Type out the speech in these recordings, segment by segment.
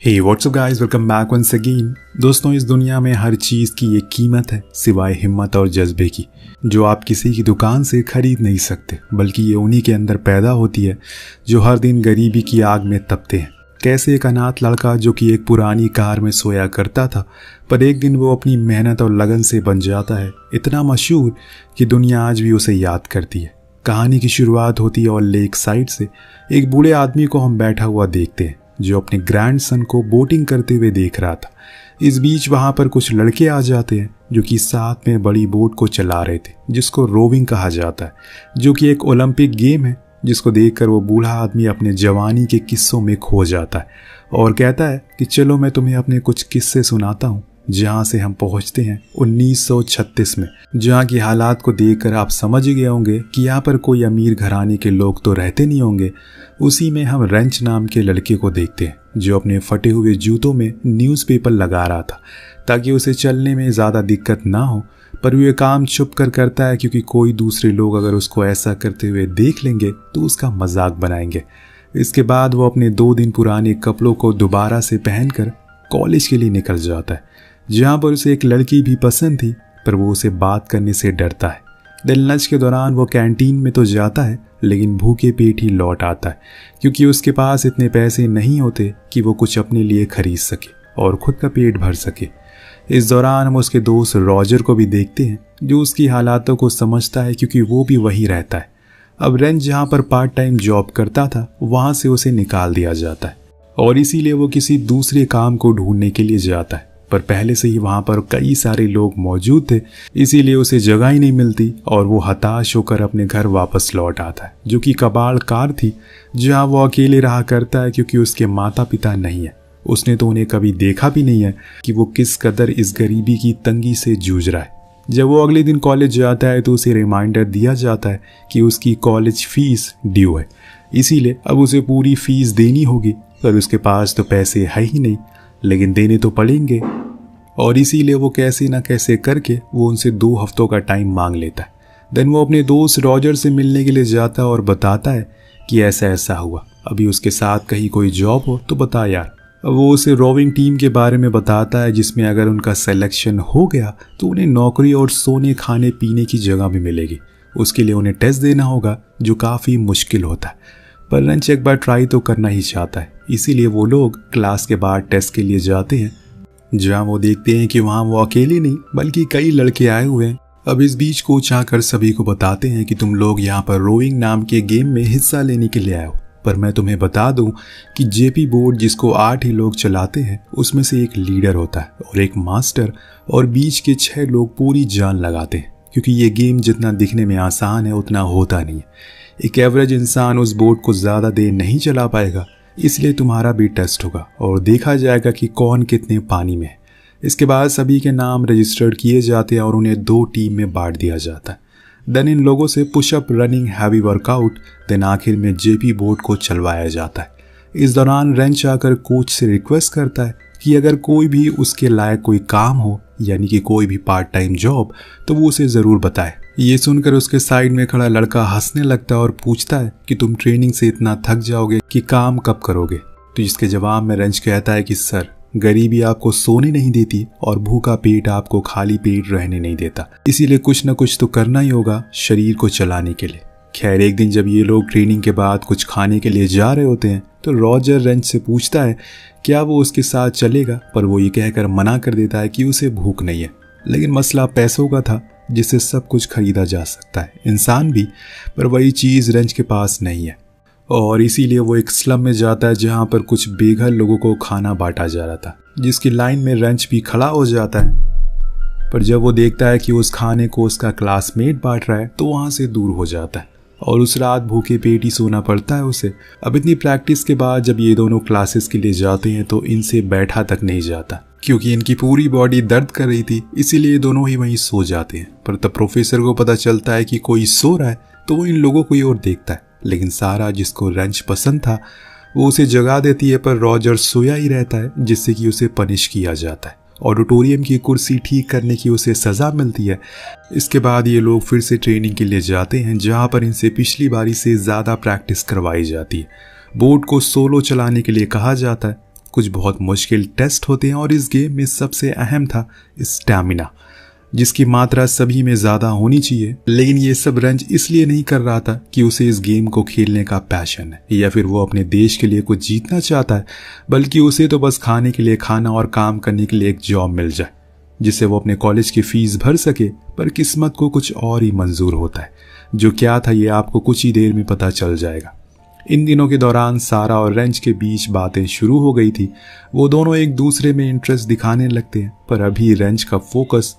हे what's up guys, welcome back once again. दोस्तों, इस दुनिया में हर चीज़ की एक कीमत है सिवाय हिम्मत और जज्बे की, जो आप किसी की दुकान से खरीद नहीं सकते, बल्कि ये उन्हीं के अंदर पैदा होती है जो हर दिन गरीबी की आग में तपते हैं। कैसे एक अनाथ लड़का जो कि एक पुरानी कार में सोया करता था, पर एक दिन वो अपनी मेहनत और लगन से बन जाता है इतना मशहूर कि दुनिया आज भी उसे याद करती है। कहानी की शुरुआत होती है और लेक साइड से एक बूढ़े आदमी को हम बैठा हुआ देखते हैं जो अपने ग्रैंडसन को बोटिंग करते हुए देख रहा था। इस बीच वहां पर कुछ लड़के आ जाते हैं जो कि साथ में बड़ी बोट को चला रहे थे, जिसको रोविंग कहा जाता है, जो कि एक ओलंपिक गेम है। जिसको देखकर वो बूढ़ा आदमी अपने जवानी के किस्सों में खो जाता है और कहता है कि चलो मैं तुम्हें अपने कुछ किस्से सुनाता हूँ। जहाँ से हम पहुँचते हैं 1936 में, जहाँ की हालात को देखकर आप समझ गए होंगे कि यहाँ पर कोई अमीर घराने के लोग तो रहते नहीं होंगे। उसी में हम रेंच नाम के लड़के को देखते हैं जो अपने फटे हुए जूतों में न्यूज़पेपर लगा रहा था ताकि उसे चलने में ज़्यादा दिक्कत ना हो, पर वो ये काम छुप कर करता है क्योंकि कोई दूसरे लोग अगर उसको ऐसा करते हुए देख लेंगे तो उसका मजाक बनाएंगे। इसके बाद वो अपने 2 दिन पुराने कपड़ों को दोबारा से पहनकर कॉलेज के लिए निकल जाता है, जहाँ पर उसे एक लड़की भी पसंद थी, पर वो उसे बात करने से डरता है। दिन लंच के दौरान वो कैंटीन में तो जाता है लेकिन भूखे पेट ही लौट आता है, क्योंकि उसके पास इतने पैसे नहीं होते कि वो कुछ अपने लिए खरीद सके और खुद का पेट भर सके। इस दौरान हम उसके दोस्त रॉजर को भी देखते हैं जो उसकी हालातों को समझता है क्योंकि वो भी वहीं रहता है। अब रेंच जहाँ पर पार्ट टाइम जॉब करता था वहाँ से उसे निकाल दिया जाता है और इसीलिए वो किसी दूसरे काम को ढूंढने के लिए जाता है, पर पहले से ही वहाँ पर कई सारे लोग मौजूद थे, इसीलिए उसे जगह ही नहीं मिलती और वो हताश होकर अपने घर वापस लौट आता है, जो कि कबाड़ कार थी जहाँ वो अकेले रहा करता है क्योंकि उसके माता पिता नहीं है। उसने तो उन्हें कभी देखा भी नहीं है कि वो किस कदर इस गरीबी की तंगी से जूझ रहा है। जब वो अगले दिन कॉलेज जाता है तो उसे रिमाइंडर दिया जाता है कि उसकी कॉलेज फीस ड्यू है, इसीलिए अब उसे पूरी फीस देनी होगी, पर उसके पास तो पैसे है ही नहीं, लेकिन देने तो पड़ेंगे और इसीलिए वो कैसे ना कैसे करके वो उनसे 2 हफ्तों का टाइम मांग लेता है। देन वो अपने दोस्त रॉजर से मिलने के लिए जाता है और बताता है कि ऐसा ऐसा हुआ, अभी उसके साथ कहीं कोई जॉब हो तो बता यार। वो उसे रोविंग टीम के बारे में बताता है जिसमें अगर उनका सिलेक्शन हो गया तो उन्हें नौकरी और सोने खाने पीने की जगह भी मिलेगी। उसके लिए उन्हें टेस्ट देना होगा जो काफ़ी मुश्किल होता है, पर रेंच एक बार ट्राई तो करना ही चाहता है, इसीलिए वो लोग क्लास के बाद टेस्ट के लिए जाते हैं, जहाँ वो देखते हैं कि वहाँ वो अकेले नहीं बल्कि कई लड़के आए हुए हैं। अब इस बीच कोच आकर सभी को बताते हैं कि तुम लोग यहाँ पर रोविंग नाम के गेम में हिस्सा लेने के लिए आए हो, पर मैं तुम्हें बता दूं कि जेपी बोट जिसको 8 ही लोग चलाते हैं उसमें से एक लीडर होता है और एक मास्टर और बीच के 6 लोग पूरी जान लगाते हैं, क्योंकि ये गेम जितना दिखने में आसान है उतना होता नहीं है। एक एवरेज इंसान उस बोट को ज़्यादा देर नहीं चला पाएगा, इसलिए तुम्हारा भी टेस्ट होगा और देखा जाएगा कि कौन कितने पानी में है। इसके बाद सभी के नाम रजिस्टर्ड किए जाते हैं और उन्हें 2 टीम में बांट दिया जाता है। देन इन लोगों से pushup, running, heavy workout, then आखिर में जेपी बोट को चलवाया जाता है। इस दौरान रेंच आकर कोच से रिक्वेस्ट करता है कि अगर कोई भी उसके लायक कोई काम हो, यानी कि कोई भी पार्ट टाइम जॉब, तो वो उसे ज़रूर बताए। ये सुनकर उसके साइड में खड़ा लड़का हंसने लगता है और पूछता है कि तुम ट्रेनिंग से इतना थक जाओगे कि काम कब करोगे। तो जिसके जवाब में रेंच कहता है कि सर, गरीबी आपको सोने नहीं देती और भूखा पेट आपको खाली पेट रहने नहीं देता, इसीलिए कुछ ना कुछ तो करना ही होगा शरीर को चलाने के लिए। खैर, एक दिन जब ये लोग ट्रेनिंग के बाद कुछ खाने के लिए जा रहे होते हैं तो रॉजर रेंच से पूछता है क्या वो उसके साथ चलेगा, पर वो ये कहकर मना कर देता है कि उसे भूख नहीं है। लेकिन मसला पैसों का था जिससे सब कुछ खरीदा जा सकता है, इंसान भी, पर वही चीज़ रेंच के पास नहीं है और इसीलिए वो एक स्लम में जाता है जहाँ पर कुछ बेघर लोगों को खाना बांटा जा रहा था, जिसकी लाइन में रेंच भी खड़ा हो जाता है। पर जब वो देखता है कि उस खाने को उसका क्लासमेट बांट रहा है तो वहाँ से दूर हो जाता है और उस रात भूखे पेट ही सोना पड़ता है उसे। अब इतनी प्रैक्टिस के बाद जब ये दोनों क्लासेस के लिए जाते हैं तो इनसे बैठा तक नहीं जाता, क्योंकि इनकी पूरी बॉडी दर्द कर रही थी, इसीलिए दोनों ही वहीं सो जाते हैं। पर तब प्रोफेसर को पता चलता है कि कोई सो रहा है तो वो इन लोगों को ही और देखता है, लेकिन सारा, जिसको रेंच पसंद था, वो उसे जगा देती है, पर रॉजर सोया ही रहता है, जिससे कि उसे पनिश किया जाता है। ऑडिटोरियम की कुर्सी ठीक करने की उसे सज़ा मिलती है। इसके बाद ये लोग फिर से ट्रेनिंग के लिए जाते हैं, जहाँ पर इनसे पिछली बारी से ज़्यादा प्रैक्टिस करवाई जाती है। बोट को सोलो चलाने के लिए कहा जाता है। कुछ बहुत मुश्किल टेस्ट होते हैं और इस गेम में सबसे अहम था स्टैमिना, जिसकी मात्रा सभी में ज़्यादा होनी चाहिए। लेकिन ये सब रेंज इसलिए नहीं कर रहा था कि उसे इस गेम को खेलने का पैशन है या फिर वो अपने देश के लिए कुछ जीतना चाहता है, बल्कि उसे तो बस खाने के लिए खाना और काम करने के लिए एक जॉब मिल जाए जिससे वो अपने कॉलेज की फीस भर सके। पर किस्मत को कुछ और ही मंजूर होता है। जो क्या था ये आपको कुछ ही देर में पता चल जाएगा। इन दिनों के दौरान सारा और रेंज के बीच बातें शुरू हो गई थी। वो दोनों एक दूसरे में इंटरेस्ट दिखाने लगते हैं, पर अभी रेंज का फोकस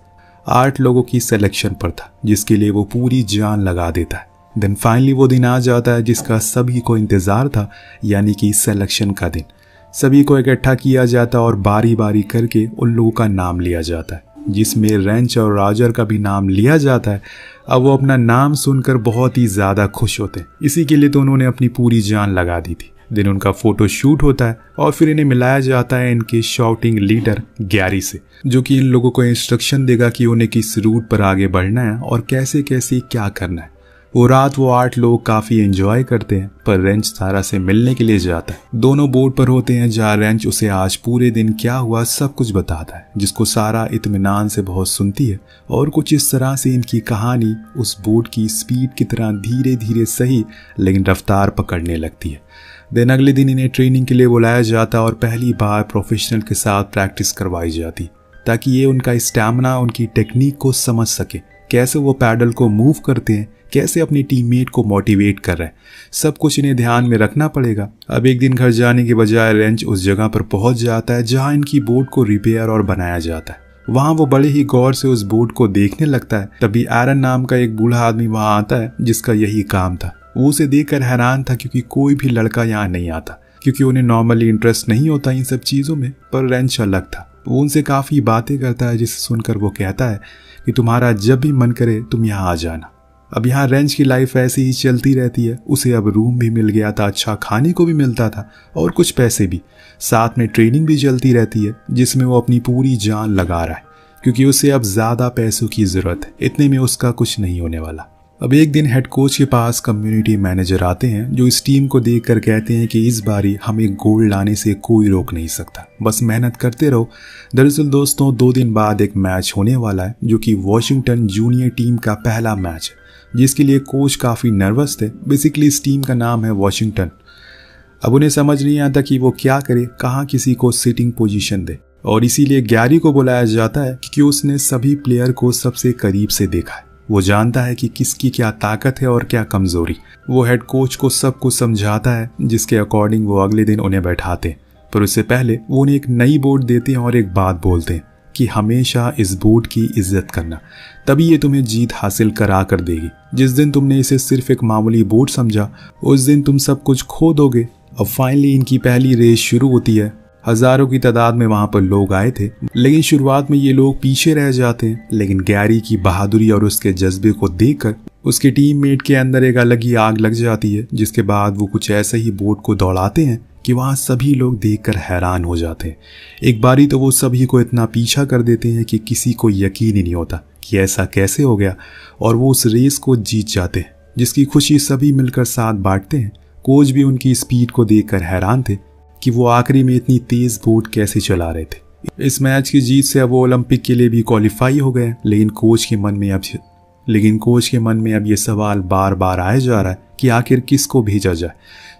8 लोगों की सिलेक्शन पर था जिसके लिए वो पूरी जान लगा देता है। देन फाइनली वो दिन आ जाता है जिसका सभी को इंतजार था, यानी कि सिलेक्शन का दिन। सभी को इकट्ठा किया जाता है और बारी बारी करके उन लोगों का नाम लिया जाता है, जिसमें रेंच और रॉजर का भी नाम लिया जाता है। अब वो अपना नाम सुनकर बहुत ही ज़्यादा खुश होते हैं। इसी के लिए तो उन्होंने अपनी पूरी जान लगा दी थी। दिन उनका फोटो शूट होता है और फिर इन्हें मिलाया जाता है इनके शॉटिंग लीडर गैरी से, जो कि इन लोगों को इंस्ट्रक्शन देगा कि उन्हें किस रूट पर आगे बढ़ना है और कैसे कैसे क्या करना है। वो रात वो 8 लोग काफ़ी एंजॉय करते हैं, पर रेंच सारा से मिलने के लिए जाता है। दोनों बोर्ड पर होते हैं जहाँ रेंच उसे आज पूरे दिन क्या हुआ सब कुछ बताता है, जिसको सारा इत्मीनान से बहुत सुनती है। और कुछ इस तरह से इनकी कहानी उस बोट की स्पीड की तरह धीरे धीरे सही लेकिन रफ्तार पकड़ने लगती है। दिन अगले दिन इन्हें ट्रेनिंग के लिए बुलाया जाता और पहली बार प्रोफेशनल के साथ प्रैक्टिस करवाई जाती, ताकि ये उनका स्टैमिना, उनकी टेक्निक को समझ सके, कैसे वो पैडल को मूव करते हैं, कैसे अपनी टीममेट को मोटिवेट कर रहे हैं। सब कुछ इन्हें ध्यान में रखना पड़ेगा। अब एक दिन घर जाने के बजाय रेंच उस जगह पर पहुंच जाता है जहां इनकी बोट को रिपेयर और बनाया जाता है। वहां वो बड़े ही गौर से उस बोट को देखने लगता है। तभी एरन नाम का एक बूढ़ा आदमी वहां आता है जिसका यही काम था। वो उसे देखकर हैरान था क्योंकि कोई भी लड़का यहाँ नहीं आता, क्योंकि उन्हें नॉर्मली इंटरेस्ट नहीं होता इन सब चीज़ों में। पर रेंच अलग था। वो उनसे काफ़ी बातें करता है, जिसे सुनकर वो कहता है कि तुम्हारा जब भी मन करे तुम यहाँ आ जाना। अब यहाँ रेंच की लाइफ ऐसे ही चलती रहती है। उसे अब रूम भी मिल गया था, अच्छा खाने को भी मिलता था और कुछ पैसे भी। साथ में ट्रेनिंग भी चलती रहती है जिसमें वो अपनी पूरी जान लगा रहा है, क्योंकि उसे अब ज़्यादा पैसों की ज़रूरत है। इतने में उसका कुछ नहीं होने वाला। अब एक दिन हेड कोच के पास कम्युनिटी मैनेजर आते हैं, जो इस टीम को देखकर कहते हैं कि इस बारी हमें गोल्ड लाने से कोई रोक नहीं सकता, बस मेहनत करते रहो। दरअसल दोस्तों 2 दिन बाद एक मैच होने वाला है, जो कि वॉशिंगटन जूनियर टीम का पहला मैच है, जिसके लिए कोच काफ़ी नर्वस थे। बेसिकली इस टीम का नाम है वॉशिंगटन। अब उन्हें समझ नहीं आता कि वो क्या करे, कहाँ किसी को सिटिंग पोजीशन दे, और इसीलिए गैरी को बुलाया जाता है क्योंकि उसने सभी प्लेयर को सबसे करीब से देखा है। वो जानता है कि किसकी क्या ताकत है और क्या कमजोरी। वो हेड कोच को सब कुछ समझाता है, जिसके अकॉर्डिंग वो अगले दिन उन्हें बैठाते हैं। पर उससे पहले वो उन्हें एक नई बोट देते हैं और एक बात बोलते हैं कि हमेशा इस बोट की इज्जत करना, तभी ये तुम्हें जीत हासिल करा कर देगी। जिस दिन तुमने इसे सिर्फ एक मामूली बोट समझा, उस दिन तुम सब कुछ खो दोगे। अब फाइनली इनकी पहली रेस शुरू होती है। हजारों की तादाद में वहां पर लोग आए थे, लेकिन शुरुआत में ये लोग पीछे रह जाते हैं। लेकिन गैरी की बहादुरी और उसके जज्बे को देखकर उसके टीममेट के अंदर एक अलग ही आग लग जाती है, जिसके बाद वो कुछ ऐसे ही बोट को दौड़ाते हैं कि वहां सभी लोग देखकर हैरान हो जाते हैं। एक बारी तो वो सभी को इतना पीछा कर देते हैं कि किसी को यकीन ही नहीं होता कि ऐसा कैसे हो गया, और वो उस रेस को जीत जाते हैं, जिसकी खुशी सभी मिलकर साथ बांटते हैं। कोच भी उनकी स्पीड को देखकर हैरान थे कि वो आखिरी में इतनी तेज बोट कैसे चला रहे थे। इस मैच की जीत से अब वो ओलंपिक के लिए भी क्वालिफाई हो गए। लेकिन कोच के मन में अब ये सवाल बार बार आया जा रहा है कि आखिर किसको भेजा जाए,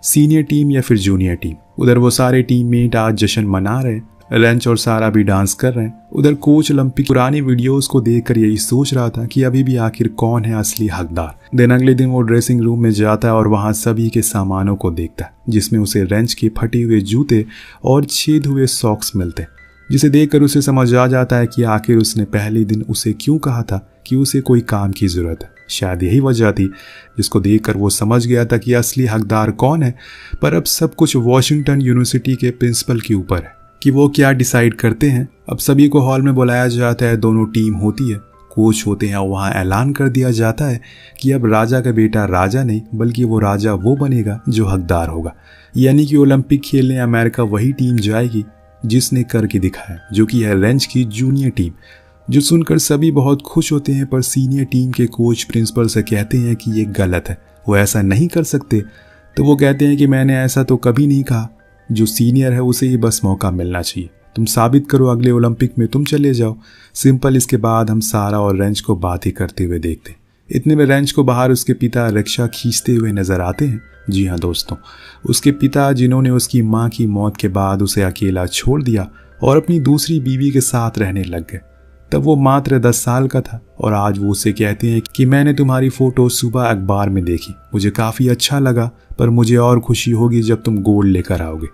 सीनियर टीम या फिर जूनियर टीम। उधर वो सारे टीममेट आज जश्न मना रहे हैं, रेंच और सारा भी डांस कर रहे हैं। उधर कोच ओलंपिक पुरानी वीडियोस को देखकर यही सोच रहा था कि अभी भी आखिर कौन है असली हकदार। दिन अगले दिन वो ड्रेसिंग रूम में जाता है और वहां सभी के सामानों को देखता है, जिसमें उसे रेंच के फटे हुए जूते और छेद हुए सॉक्स मिलते हैं, जिसे देखकर उसे समझ आ जाता है कि आखिर उसने पहले दिन उसे क्यों कहा था कि उसे कोई काम की जरूरत है। शायद यही वजह थी जिसको देखकर वो समझ गया था कि असली हकदार कौन है। पर अब सब कुछ वॉशिंगटन यूनिवर्सिटी के प्रिंसिपल के ऊपर है कि वो क्या डिसाइड करते हैं। अब सभी को हॉल में बुलाया जाता है, दोनों टीम होती है, कोच होते हैं। वहाँ ऐलान कर दिया जाता है कि अब राजा का बेटा राजा नहीं, बल्कि वो राजा वो बनेगा जो हकदार होगा। यानी कि ओलंपिक खेलने अमेरिका वही टीम जाएगी जिसने करके दिखाया, जो कि है रेंच की जूनियर टीम। जो सुनकर सभी बहुत खुश होते हैं, पर सीनियर टीम के कोच प्रिंसिपल से कहते हैं कि ये गलत है, वो ऐसा नहीं कर सकते। तो वो कहते हैं कि मैंने ऐसा तो कभी नहीं कहा। जो सीनियर है उसे ही बस मौका मिलना चाहिए, तुम साबित करो, अगले ओलंपिक में तुम चले जाओ, सिंपल। इसके बाद हम सारा और रेंच को बातें करते हुए देखते हैं। इतने में रेंच को बाहर उसके पिता रिक्शा खींचते हुए नजर आते हैं। जी हाँ दोस्तों, उसके पिता जिन्होंने उसकी माँ की मौत के बाद उसे अकेला छोड़ दिया और अपनी दूसरी बीवी के साथ रहने लग गए। तब वो मात्र 10 साल का था और आज वो उसे कहते हैं कि मैंने तुम्हारी फोटो सुबह अखबार में देखी, मुझे काफ़ी अच्छा लगा, पर मुझे और खुशी होगी जब तुम गोल्ड लेकर आओगे।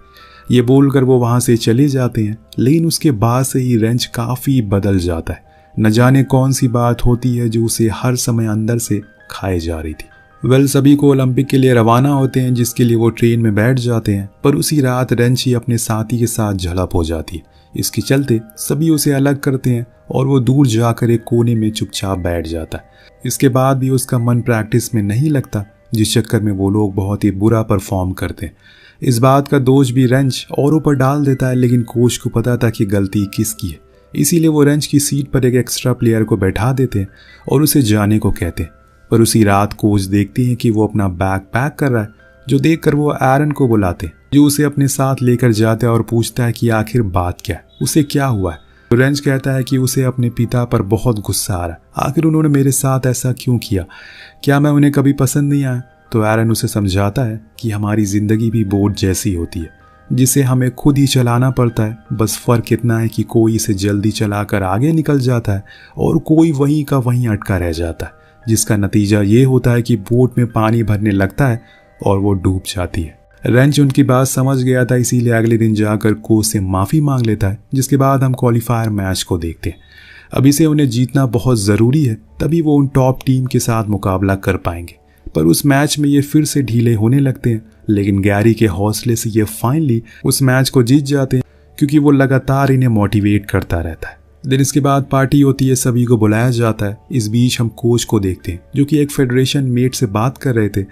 ये बोलकर वो वहाँ से चले जाते हैं। लेकिन उसके बाद से ही रेंच काफ़ी बदल जाता है। न जाने कौन सी बात होती है जो उसे हर समय अंदर से खाए जा रही थी। सभी को ओलंपिक के लिए रवाना होते हैं, जिसके लिए वो ट्रेन में बैठ जाते हैं, पर उसी रात रेंच ही अपने साथी के साथ झड़प हो जाती है। इसके चलते सभी उसे अलग करते हैं और वो दूर जाकर एक कोने में चुपचाप बैठ जाता है। इसके बाद भी उसका मन प्रैक्टिस में नहीं लगता, जिस चक्कर में वो लोग बहुत ही बुरा परफॉर्म करते हैं। इस बात का दोष भी रेंच और ऊपर डाल देता है, लेकिन कोच को पता था कि गलती किसकी है, इसीलिए वो रेंच की सीट पर एक एक्स्ट्रा प्लेयर को बैठा देते हैं और उसे जाने को कहते हैं। पर उसी रात कोच देखती हैं कि वो अपना बैग पैक कर रहा है, जो देखकर वो एरन को बुलाते हैं, जो उसे अपने साथ लेकर जाता है और पूछता है कि आखिर बात क्या है, उसे क्या हुआ है। तो रेंच कहता है कि उसे अपने पिता पर बहुत गुस्सा आ रहा है, आखिर उन्होंने मेरे साथ ऐसा क्यों किया, क्या मैं उन्हें कभी पसंद नहीं आया। तो एरन उसे समझाता है कि हमारी जिंदगी भी बोट जैसी होती है, जिसे हमें खुद ही चलाना पड़ता है, बस फर्क इतना है कि कोई इसे जल्दी चलाकर आगे निकल जाता है और कोई वहीं का वहीं अटका रह जाता है, जिसका नतीजा ये होता है कि बोट में पानी भरने लगता है और वो डूब जाती है। रेंच उनकी बात समझ गया था, इसीलिए अगले दिन जाकर कोच से माफ़ी मांग लेता है। जिसके बाद हम क्वालिफायर मैच को देखते हैं। अब इसे उन्हें जीतना बहुत ज़रूरी है, तभी वो उन टॉप टीम के साथ मुकाबला कर पाएंगे। पर उस मैच में ये फिर से ढीले होने लगते हैं, लेकिन गैरी के हौसले से ये फाइनली उस मैच को जीत जाते हैं, क्योंकि वो लगातार इन्हें मोटिवेट करता रहता है। दिन इसके बाद पार्टी होती है, सभी को बुलाया जाता है। इस बीच हम कोच को देखते हैं, जो कि एक फेडरेशन मेट से बात कर रहे थे।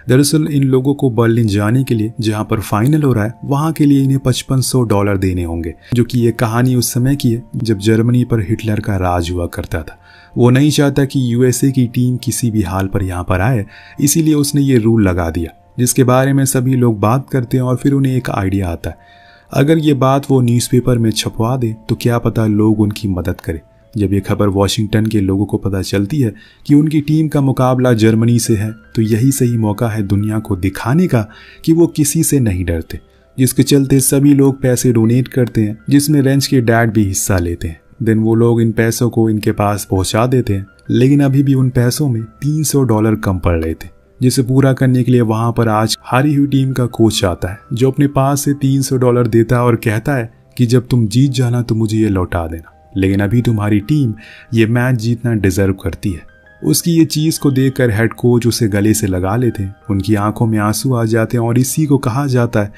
दरअसल इन लोगों को बर्लिन जाने के लिए, जहां पर फाइनल हो रहा है, वहां के लिए इन्हें $5500 देने होंगे, जो कि ये कहानी उस समय की है जब जर्मनी पर हिटलर का राज हुआ करता था। वो नहीं चाहता कि यूएसए की टीम किसी भी हाल पर यहाँ पर आए, इसीलिए उसने ये रूल लगा दिया, जिसके बारे में सभी लोग बात करते हैं और फिर उन्हें एक आइडिया आता है, अगर ये बात वो न्यूज़पेपर में छपवा दे तो क्या पता लोग उनकी मदद करें। जब ये खबर वॉशिंगटन के लोगों को पता चलती है कि उनकी टीम का मुकाबला जर्मनी से है, तो यही सही मौका है दुनिया को दिखाने का कि वो किसी से नहीं डरते, जिसके चलते सभी लोग पैसे डोनेट करते हैं, जिसमें रेंच के डैड भी हिस्सा लेते हैं। देन वो लोग इन पैसों को इनके पास पहुंचा देते हैं, लेकिन अभी भी उन पैसों में $300 कम पड़ रहे थे, जिसे पूरा करने के लिए वहां पर आज हारी हुई टीम का कोच आता है, जो अपने पास से $300 देता है और कहता है कि जब तुम जीत जाना तो मुझे ये लौटा देना, लेकिन अभी तुम्हारी टीम ये मैच जीतना डिजर्व करती है। उसकी ये चीज़ को देखकर हेड कोच उसे गले से लगा लेते हैं, उनकी आंखों में आंसू आ जाते हैं और इसी को कहा जाता है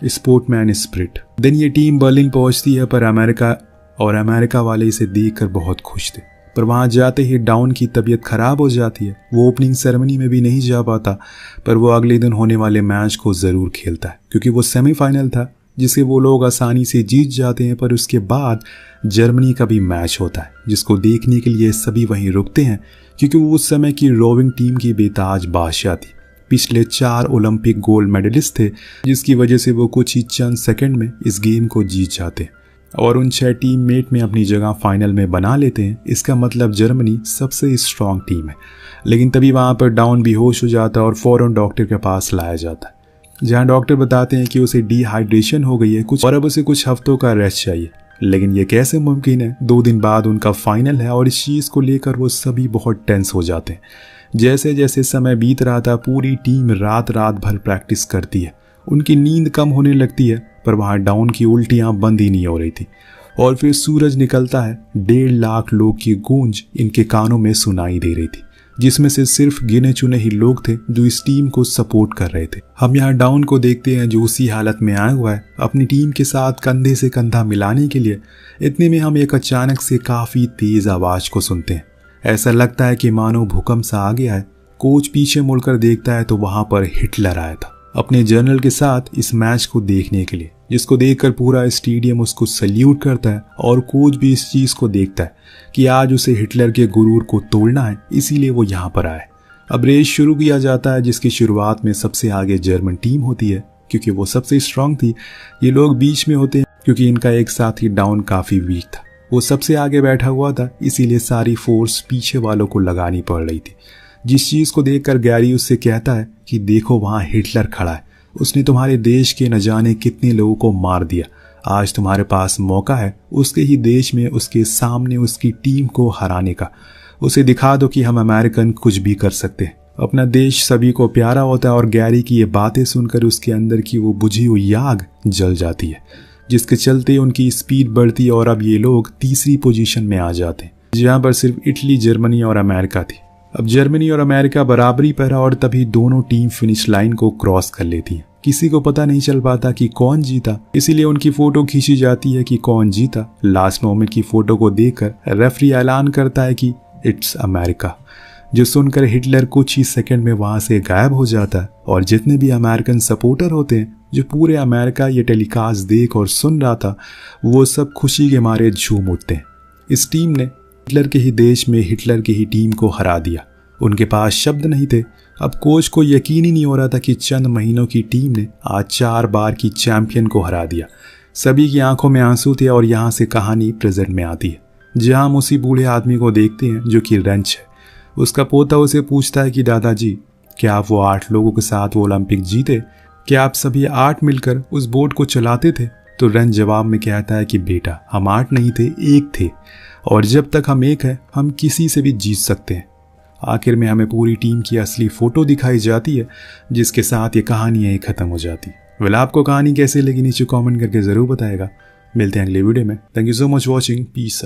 स्पोर्टमैन स्पिरिट। देन ये टीम बर्लिन पहुंचती है, पर अमेरिका वाले इसे देखकर बहुत खुश थे। पर वहां जाते ही डाउन की तबीयत खराब हो जाती है, वो ओपनिंग सेरेमनी में भी नहीं जा पाता, पर वो अगले दिन होने वाले मैच को ज़रूर खेलता है, क्योंकि वो सेमीफाइनल था जिसे वो लोग आसानी से जीत जाते हैं। पर उसके बाद जर्मनी का भी मैच होता है, जिसको देखने के लिए सभी वहीं रुकते हैं, क्योंकि वो उस समय की रोविंग टीम की बेताज बादशाह थी। पिछले 4 ओलंपिक गोल्ड मेडलिस्ट थे, जिसकी वजह से वो कुछ ही चंद सेकंड में इस गेम को जीत जाते और उन 6 टीम मेट में अपनी जगह फाइनल में बना लेते हैं। इसका मतलब जर्मनी सबसे स्ट्रांग टीम है। लेकिन तभी वहाँ पर डाउन बेहोश हो जाता है और फौरन डॉक्टर के पास लाया जाता है, जहाँ डॉक्टर बताते हैं कि उसे डिहाइड्रेशन हो गई है कुछ और अब उसे कुछ हफ्तों का रेस्ट चाहिए। लेकिन ये कैसे मुमकिन है? 2 दिन बाद उनका फाइनल है और इस चीज़ को लेकर वो सभी बहुत टेंस हो जाते हैं। जैसे जैसे समय बीत रहा था, पूरी टीम रात भर प्रैक्टिस करती है। उनकी नींद कम होने लगती है, पर वहाँ डाउन की उल्टियाँ बंद ही नहीं हो रही थी। और फिर सूरज निकलता है। 1.5 लाख लोग की गूंज इनके कानों में सुनाई दे रही थी, जिसमें से सिर्फ गिने चुने ही लोग थे जो इस टीम को सपोर्ट कर रहे थे। हम यहाँ डाउन को देखते हैं, जो उसी हालत में आया हुआ है अपनी टीम के साथ कंधे से कंधा मिलाने के लिए। इतने में हम एक अचानक से काफ़ी तेज़ आवाज़ को सुनते हैं। ऐसा लगता है कि मानो भूकंप सा आ गया है। कोच पीछे मुड़कर देखता है तो वहाँ पर हिटलर आया था अपने जनरल के साथ इस मैच को देखने के लिए, जिसको देखकर पूरा स्टेडियम उसको सल्यूट करता है। और कोच भी इस चीज़ को देखता है कि आज उसे हिटलर के गुरूर को तोड़ना है, इसीलिए वो यहाँ पर आए। अब रेस शुरू किया जाता है, जिसकी शुरुआत में सबसे आगे जर्मन टीम होती है। क्योंकि वो सबसे स्ट्रांग थी। ये लोग बीच में होते हैं क्योंकि इनका एक साथी डाउन काफ़ी वीक था। वो सबसे आगे बैठा हुआ था, इसीलिए सारी फोर्स पीछे वालों को लगानी पड़ रही थी। जिस चीज़ को देखकर गैरी उससे कहता है कि देखो वहाँ हिटलर खड़ा है, उसने तुम्हारे देश के न जाने कितने लोगों को मार दिया। आज तुम्हारे पास मौका है उसके ही देश में उसके सामने उसकी टीम को हराने का। उसे दिखा दो कि हम अमेरिकन कुछ भी कर सकते हैं। अपना देश सभी को प्यारा होता है। और गैरी की ये बातें सुनकर उसके अंदर की वो बुझी हुई आग जल जाती है, जिसके चलते उनकी स्पीड बढ़ती है और अब ये लोग तीसरी पोजीशन में आ जाते हैं, जहाँ पर सिर्फ इटली, जर्मनी और अमेरिका थी। अब जर्मनी और अमेरिका बराबरी पर है और तभी दोनों टीम फिनिश लाइन को क्रॉस कर लेती है। किसी को पता नहीं चल पाता कि कौन जीता, इसीलिए उनकी फोटो खींची जाती है कि कौन जीता। लास्ट मोमेंट की फोटो को देखकर रेफरी ऐलान करता है कि इट्स अमेरिका, जो सुनकर हिटलर कुछ ही सेकंड में वहां से गायब हो जाता है। और जितने भी अमेरिकन सपोर्टर होते हैं जो पूरे अमेरिका ये टेलीकास्ट देख और सुन रहा था, वो सब खुशी के मारे झूम उठते हैं। इस टीम ने हिटलर के ही देश में हिटलर की ही टीम को हरा दिया। उनके पास शब्द नहीं थे। अब कोच को यकीन ही नहीं हो रहा था कि चंद महीनों की टीम ने आज 4 बार की चैंपियन को हरा दिया। सभी की आंखों में आंसू थे और यहाँ से कहानी प्रेजेंट में आती है, जहाँ हम उसी बूढ़े आदमी को देखते हैं जो कि रेंच है। उसका पोता उसे पूछता है कि दादाजी, क्या आप वो 8 लोगों के साथ वो ओलंपिक जीते? क्या आप सभी 8 मिलकर उस बोट को चलाते थे? तो रेंच जवाब में कहता है कि बेटा, हम 8 नहीं थे, 1 थे, और जब तक हम एक हैं हम किसी से भी जीत सकते हैं। आखिर में हमें पूरी टीम की असली फोटो दिखाई जाती है, जिसके साथ ये कहानी यहीं खत्म हो जाती है। वेल, आपको कहानी कैसे लगी नीचे कमेंट करके जरूर बताएगा। मिलते हैं अगले वीडियो में। Thank you so much watching. Piece.